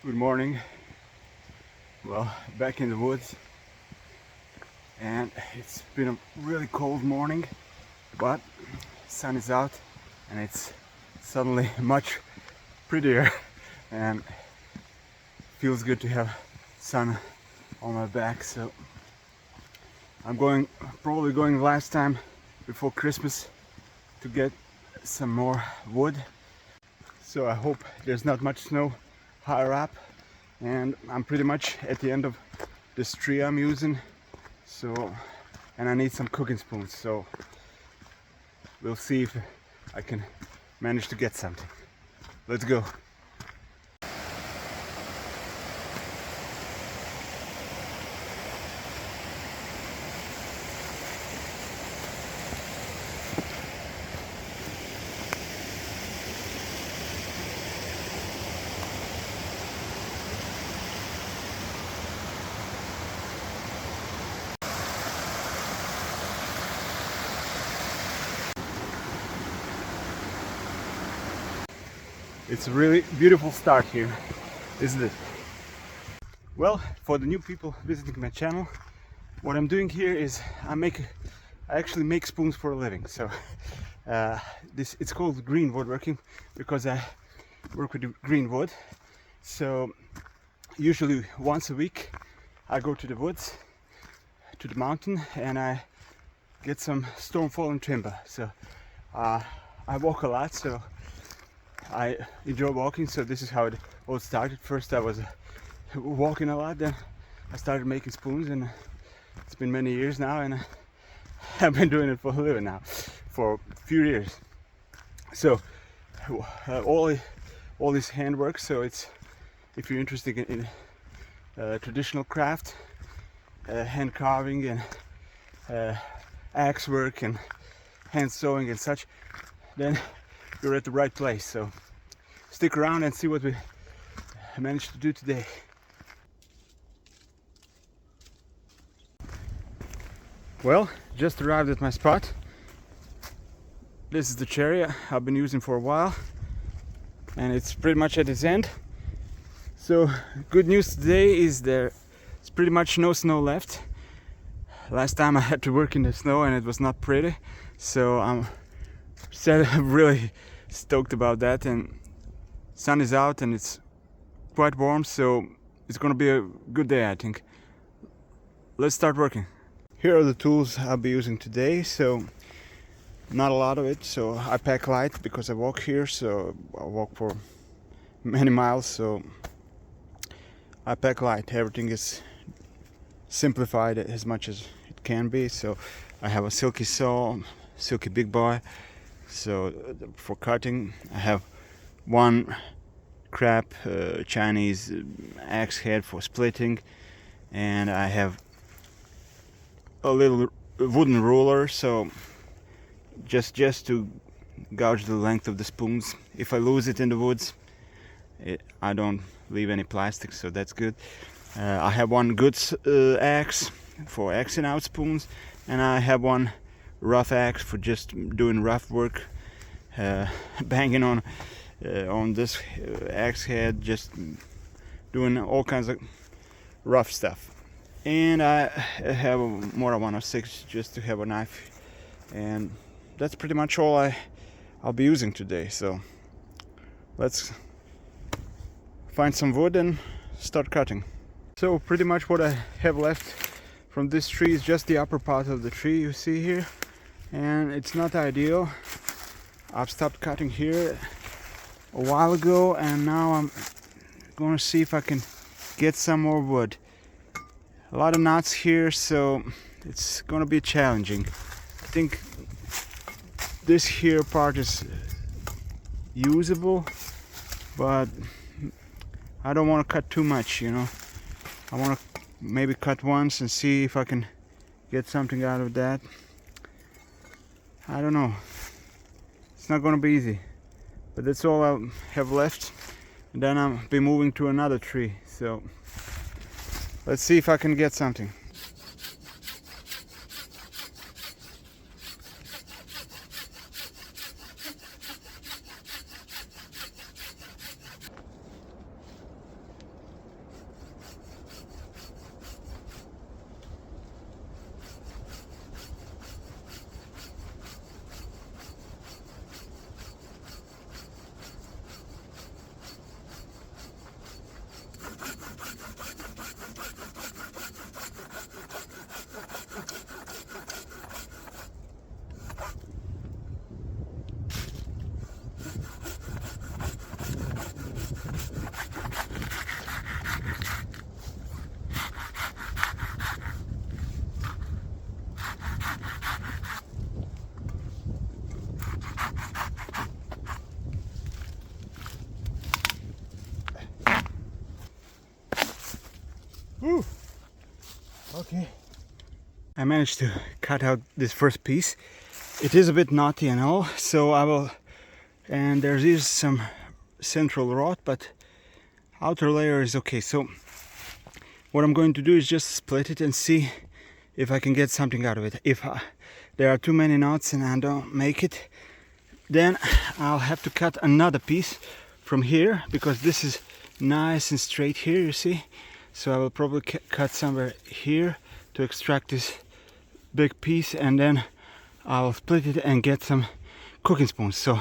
Good morning. Well, back in the woods, and it's been a really cold morning, but sun is out and it's suddenly much prettier and feels good to have sun on my back. So I'm probably going last time before Christmas to get some more wood. So I hope there's not much snow higher up, and I'm pretty much at the end of this tree I'm using. So, and I need some cooking spoons, so we'll see if I can manage to get something. Let's go. It's a really beautiful start here, isn't it? Well, for the new people visiting my channel, what I'm doing here is I actually make spoons for a living. So it's called green woodworking because I work with greenwood. So usually once a week I go to the woods, to the mountain, and I get some storm fallen timber. So I walk a lot, so I enjoy walking. So this is how it all started. First I was walking a lot, then I started making spoons, and it's been many years now, and I've been doing it for a living now for a few years. So all this handwork, so it's, if you're interested in traditional craft, hand carving and axe work and hand sewing and such, then you're at the right place. So stick around and see what we managed to do today. Well, just arrived at my spot. This is the cherry I've been using for a while, and it's pretty much at its end. So good news today is there's pretty much no snow left. Last time I had to work in the snow and it was not pretty, so I'm really stoked about that. And sun is out and it's quite warm, so it's gonna be a good day, I think. Let's start working. Here are the tools I'll be using today. So not a lot of it, so I pack light because I walk here, so I walk for many miles, so I pack light. Everything is simplified as much as it can be. So I have a Silky saw, Silky big boy. So for cutting, I have one crap Chinese axe head for splitting, and I have a little wooden ruler, so just to gauge the length of the spoons. If I lose it in the woods, I don't leave any plastic, so that's good. I have one good axe for axing out spoons, and I have one rough axe for just doing rough work, banging on this axe head, just doing all kinds of rough stuff. And I have a Mora 106 just to have a knife, and that's pretty much all I'll be using today. So let's find some wood and start cutting. So pretty much what I have left from this tree is just the upper part of the tree you see here, and it's not ideal. I've stopped cutting here a while ago, and now I'm gonna see if I can get some more wood. A lot of knots here, so it's gonna be challenging. I think this here part is usable, but I don't want to cut too much, you know. I want to maybe cut once and see if I can get something out of that. I don't know. It's not gonna be easy, but that's all I have left, and then I'll be moving to another tree. So let's see if I can get something. Okay, I managed to cut out this first piece. It is a bit knotty and all, so I will, and there is some central rot, but outer layer is okay. So what I'm going to do is just split it and see if I can get something out of it. If there are too many knots and I don't make it, then I'll have to cut another piece from here, because this is nice and straight here, you see. So I will probably cut somewhere here to extract this big piece, and then I'll split it and get some cooking spoons. So,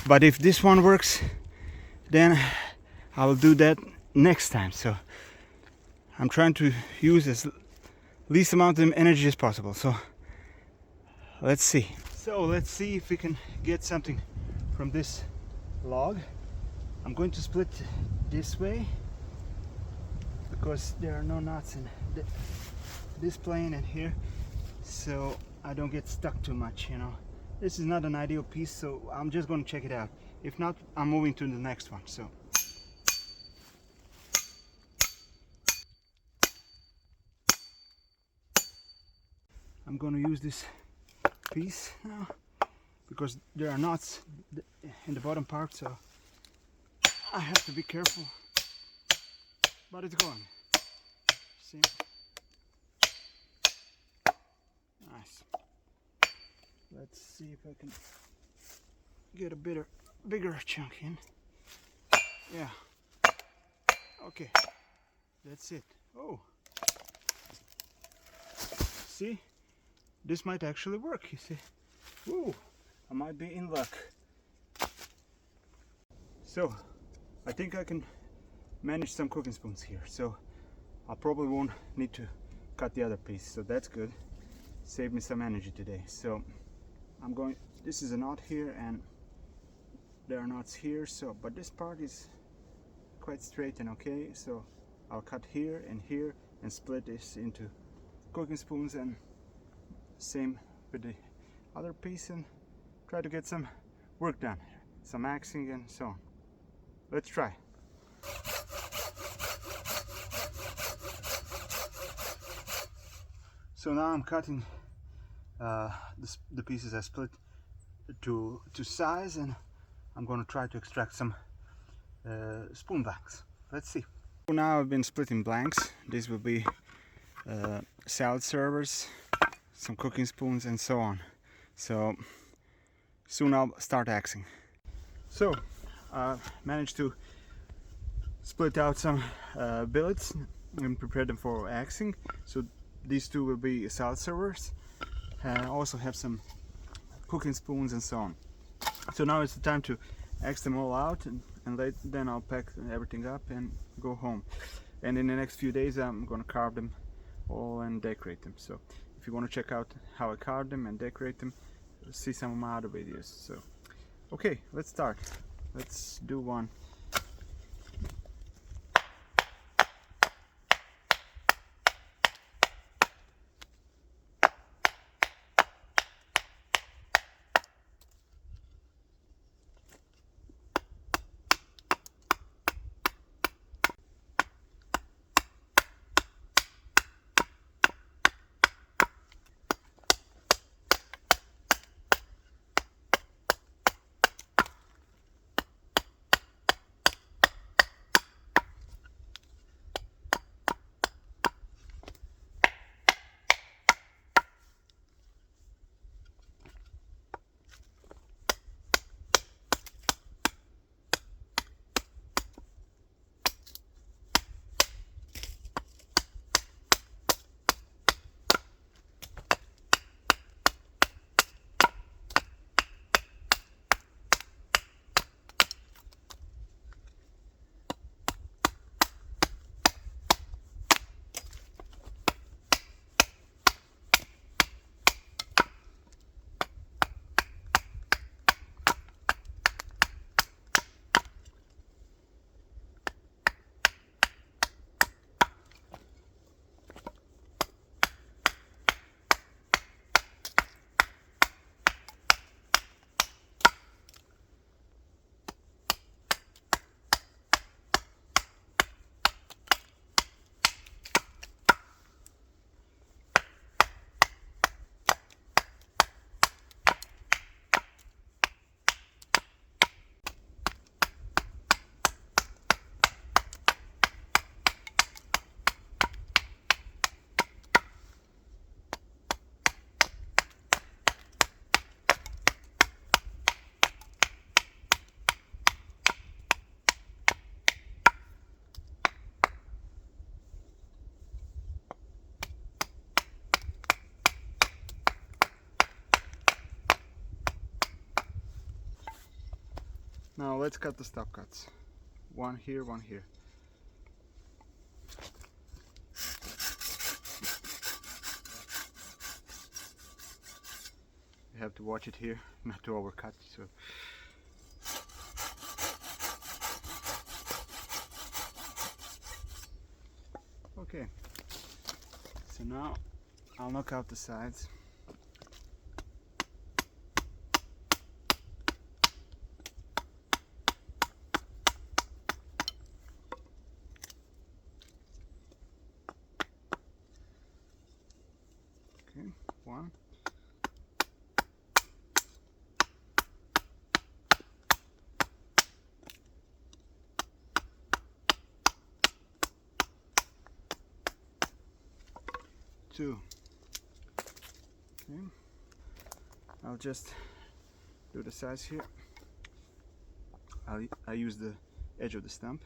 but if this one works, then I will do that next time. So I'm trying to use as least amount of energy as possible. So let's see. So let's see if we can get something from this log. I'm going to split this way because there are no knots in this plane and here, so I don't get stuck too much, you know. This is not an ideal piece, so I'm just going to check it out. If not, I'm moving to the next one. So I'm going to use this piece now because there are knots in the bottom part, so I have to be careful. But it's going. See? Nice. Let's see if I can get a bigger chunk in. Yeah. Okay. That's it. Oh. See? This might actually work, you see. Ooh, I might be in luck. So, I think I can manage some cooking spoons here. So, I probably won't need to cut the other piece. So that's good. Save me some energy today. So, I'm going. This is a knot here, and there are knots here. So, but this part is quite straight and okay. So, I'll cut here, and split this into cooking spoons, and same with the other piece, and try to get some work done, some axing and so on. Let's try. So now I'm cutting the pieces I split to size, and I'm going to try to extract some spoon blanks. Let's see. Now I've been splitting blanks. These will be salad servers, some cooking spoons and so on. So soon I'll start axing. So I managed to split out some billets and prepare them for axing. So these two will be salad servers. I also have some cooking spoons and so on. So now it's the time to axe them all out, and then I'll pack everything up and go home. And in the next few days I'm going to carve them all and decorate them. So if you want to check out how I carve them and decorate them, see some of my other videos. So okay, let's start. Let's do one. Now let's cut the stop cuts. One here, one here. You have to watch it here, not to overcut. So okay, so now I'll knock out the sides. Okay, one. Two. Okay. I'll just do the sides here. I use the edge of the stump.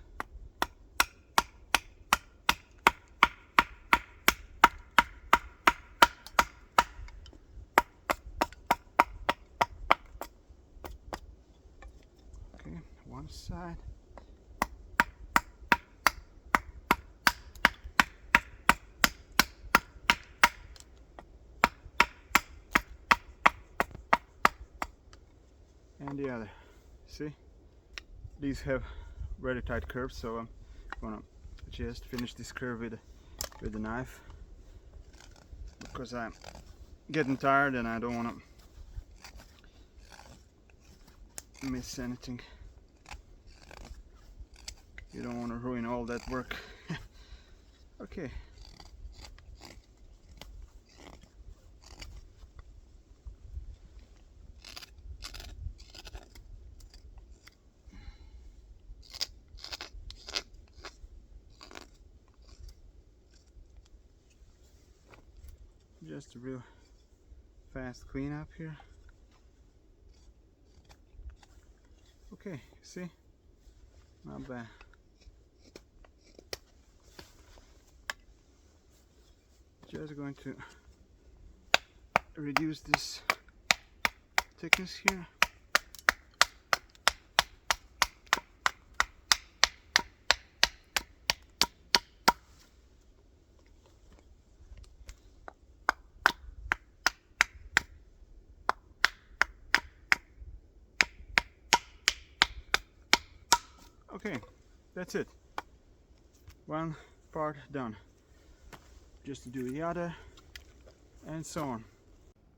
Okay, one side. And the other. See, these have very tight curves, so I'm gonna just finish this curve with the knife, because I'm getting tired and I don't want to miss anything. You don't want to ruin all that work. Okay. Just a real fast cleanup here. Okay, see? Not bad. Just going to reduce this thickness here. Okay, that's it. One part done. Just to do the other, and so on.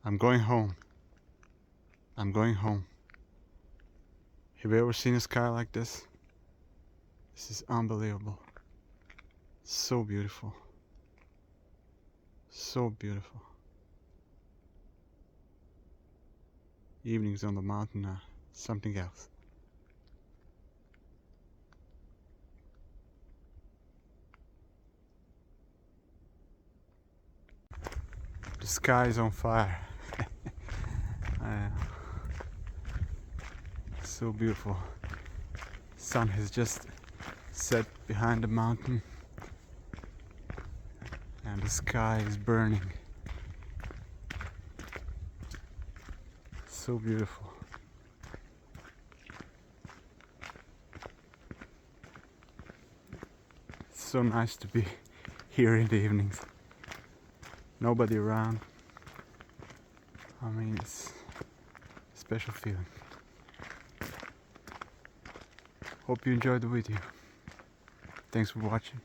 I'm going home. I'm going home. Have you ever seen a sky like this? This is unbelievable. So beautiful. So beautiful. Evenings on the mountain are something else. The sky is on fire. So beautiful. Sun has just set behind the mountain and the sky is burning. So beautiful. It's so nice to be here in the evenings. Nobody around. I mean, it's a special feeling. Hope you enjoyed the video. Thanks for watching.